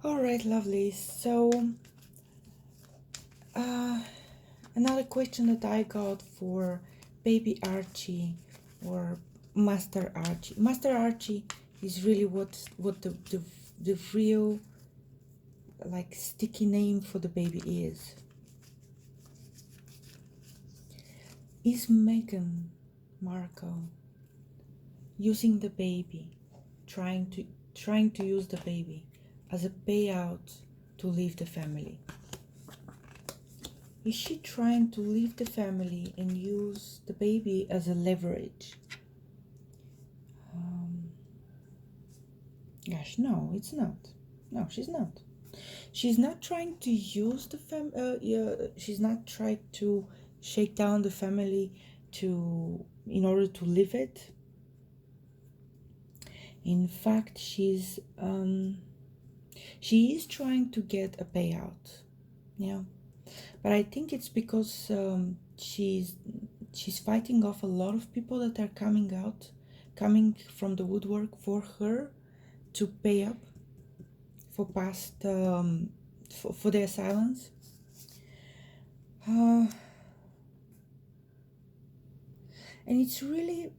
All right, lovely. So, uh, another question that I got for baby Archie or Master Archie. Master Archie is really what the real like sticky name for the baby is. Is Meghan Markle using the baby, trying to use the baby as a payout to leave the family? Is she trying to leave the family and use the baby as a leverage? Gosh, no, it's not. No, she's not. She's not trying to use the she's not trying to shake down the family in order to live it. In fact, she is trying to get a payout. Yeah, but I think it's because she's fighting off a lot of people that are coming from the woodwork for her to pay up for past for their silence. And it's really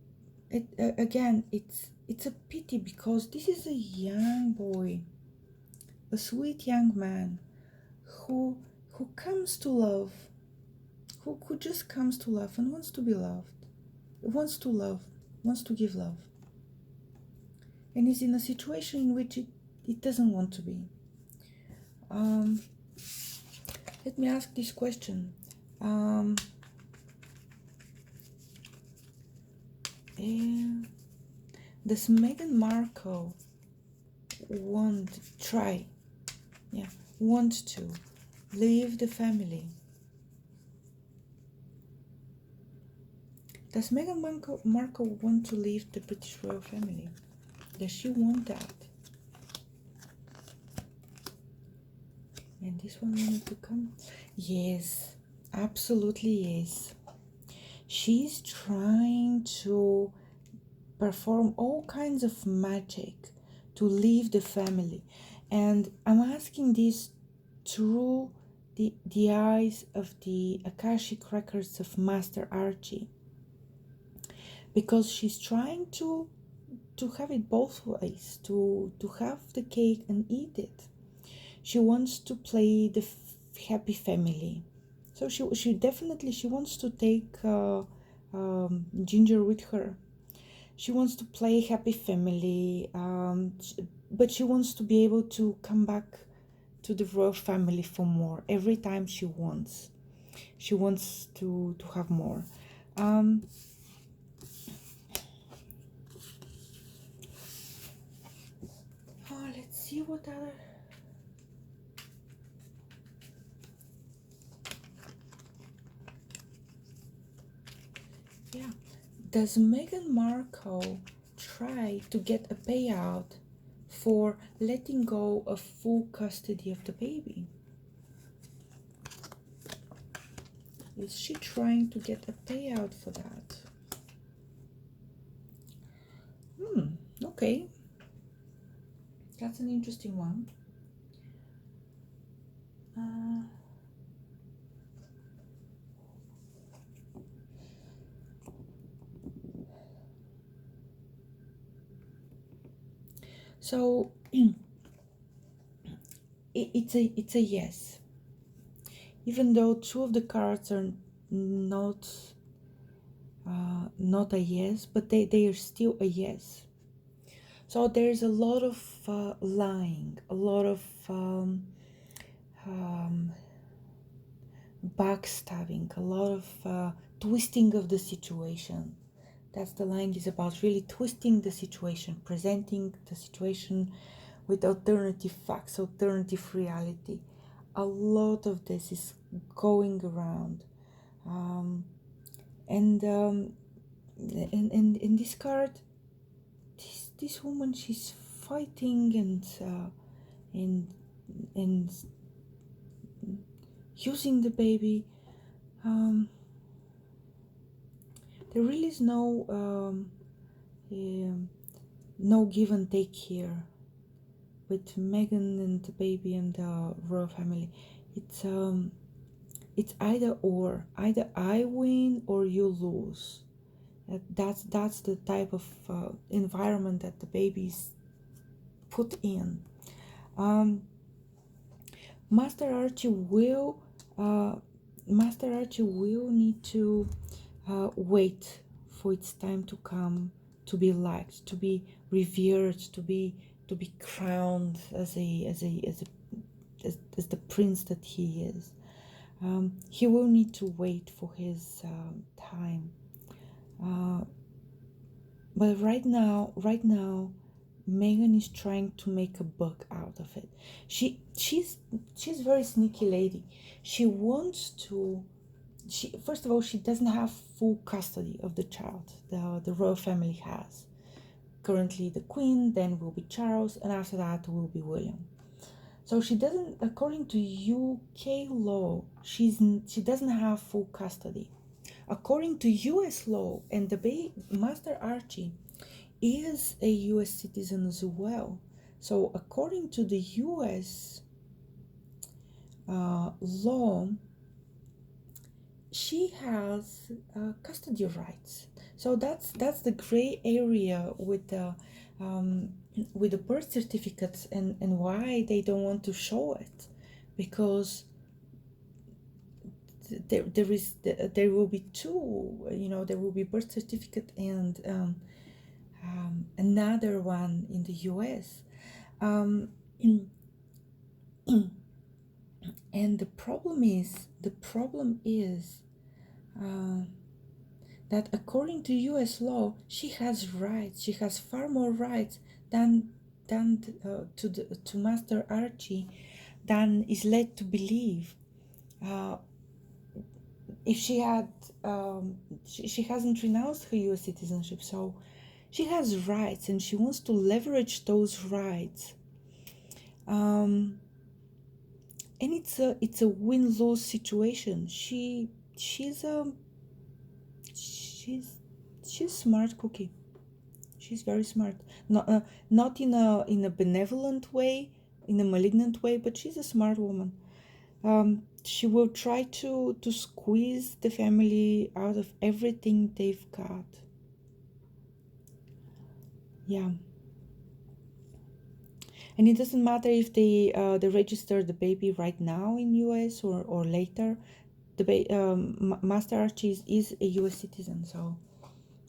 again it's a pity because this is a young boy, a sweet young man who comes to love, who just comes to love and wants to be loved, wants to love, wants to give love, and is in a situation in which it doesn't want to be. Let me ask this question. Does Meghan Markle want to leave the family? Does Meghan Markle want to leave the British royal family? Does she want that? And this one wanted to come? Yes, absolutely yes. She's trying to perform all kinds of magic to leave the family. And I'm asking this through the eyes of the Akashic records of Master Archie. Because she's trying to have it both ways, to have the cake and eat it. She wants to play the happy family. So she definitely wants to take Ginger with her. She wants to play happy family, but she wants to be able to come back to the royal family for more every time she wants. She wants to have more. Let's see what other. Yeah. Does Meghan Markle try to get a payout for letting go of full custody of the baby? Is she trying to get a payout for that? Okay. That's an interesting one. So it's a yes. Even though two of the cards are not a yes, but they are still a yes. So there's a lot of lying, a lot of backstabbing, a lot of twisting of the situation. That's the lying is about, really twisting the situation, presenting the situation with alternative facts, alternative reality. A lot of this is going around. And in this card, this woman, she's fighting and using the baby. There really is no give and take here. with Meghan and the baby and the royal family. It's either or. Either I win or you lose. That's the type of environment that the baby's put in. Master Archie will need to wait for its time to come, to be liked, to be revered, to be crowned as the prince that he is. He will need to wait for his time. But right now, Meghan is trying to make a buck out of it. She's very sneaky lady. She wants to. First of all, she doesn't have full custody of the child. The royal family has currently the Queen, then will be Charles, and after that will be William. So she doesn't, according to UK law, she doesn't have full custody. According to US law, and the Master Archie is a US citizen as well. So according to the US law, she has custody rights. So that's the gray area with the birth certificates and why they don't want to show it, because there will be two, there will be birth certificate and another one in the US. And the problem is that according to US law, she has rights. She has far more rights than to Master Archie than is led to believe. If she had, she hasn't renounced her US citizenship, so she has rights and she wants to leverage those rights. And it's a win-lose situation. She's smart cookie. She's very smart. Not in a benevolent way, in a malignant way, but she's a smart woman. She will try to squeeze the family out of everything they've got. Yeah. And it doesn't matter if they register the baby right now in US or later. Master Archie is a US citizen, so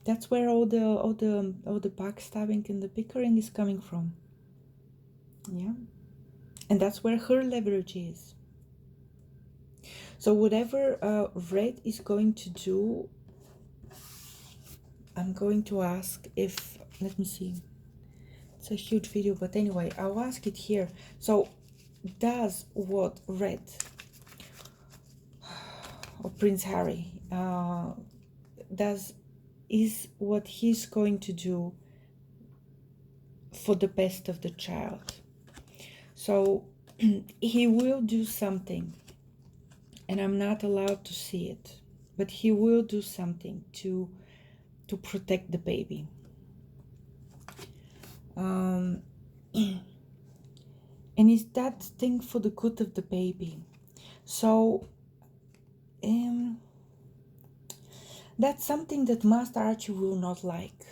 that's where all the backstabbing and the bickering is coming from. Yeah. And that's where her leverage is. So whatever Red is going to do, I'm going to ask if, let me see, it's a huge video, but anyway, I'll ask it here. So does what Red or Prince Harry is what he's going to do for the best of the child. So he will do something, and I'm not allowed to see it, but he will do something to protect the baby. And is that thing for the good of the baby? So that's something that Master Archie will not like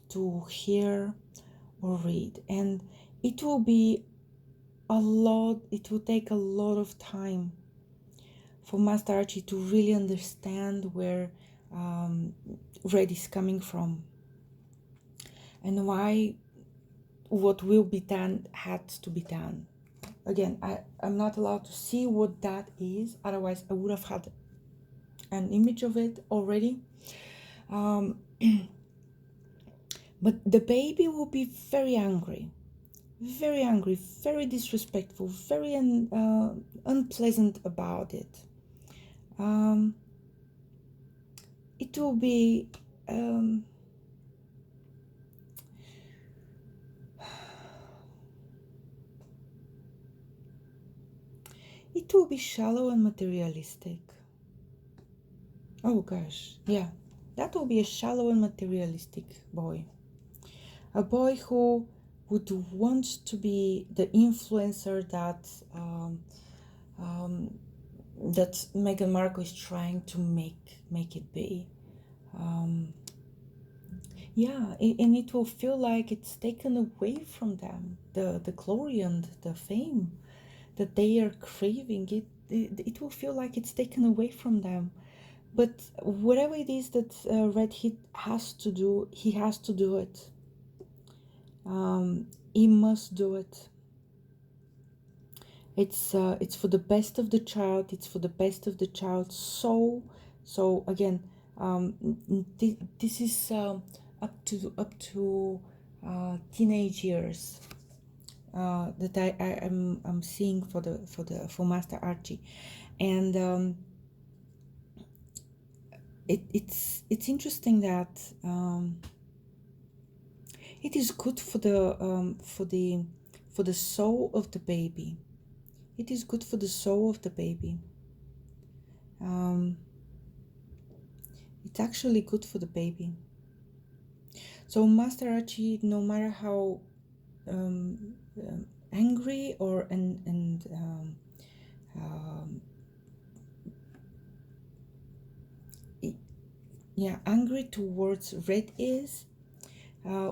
to hear or read, and it will take a lot of time for Master Archie to really understand where Red is coming from and why what will be done had to be done. Again, I'm not allowed to see what that is, otherwise I would have had an image of it already. But the baby will be very angry, very disrespectful, very unpleasant about it. It will be shallow and materialistic. Oh gosh, yeah, that will be a shallow and materialistic boy. A boy who would want to be the influencer that that Meghan Markle is trying to make it be. Yeah, and it will feel like it's taken away from them, the glory and the fame that they are craving. It will feel like it's taken away from them. But whatever it is that Red Heat has to do, he has to do it. He must do it. It's for the best of the child. It's for the best of the child. So again, this is up to teenage years that I'm seeing for Master Archie, and it's interesting that it is good for the soul of the baby. It is good for the soul of the baby. It's actually good for the baby. So Master Archie, no matter how angry or angry towards Red is,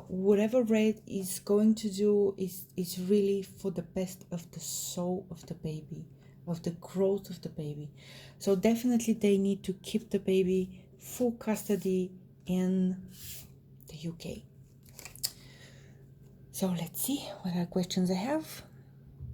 whatever Red is going to do is really for the best of the soul of the baby, of the growth of the baby. So definitely they need to keep the baby full custody in the UK. So let's see what other questions I have.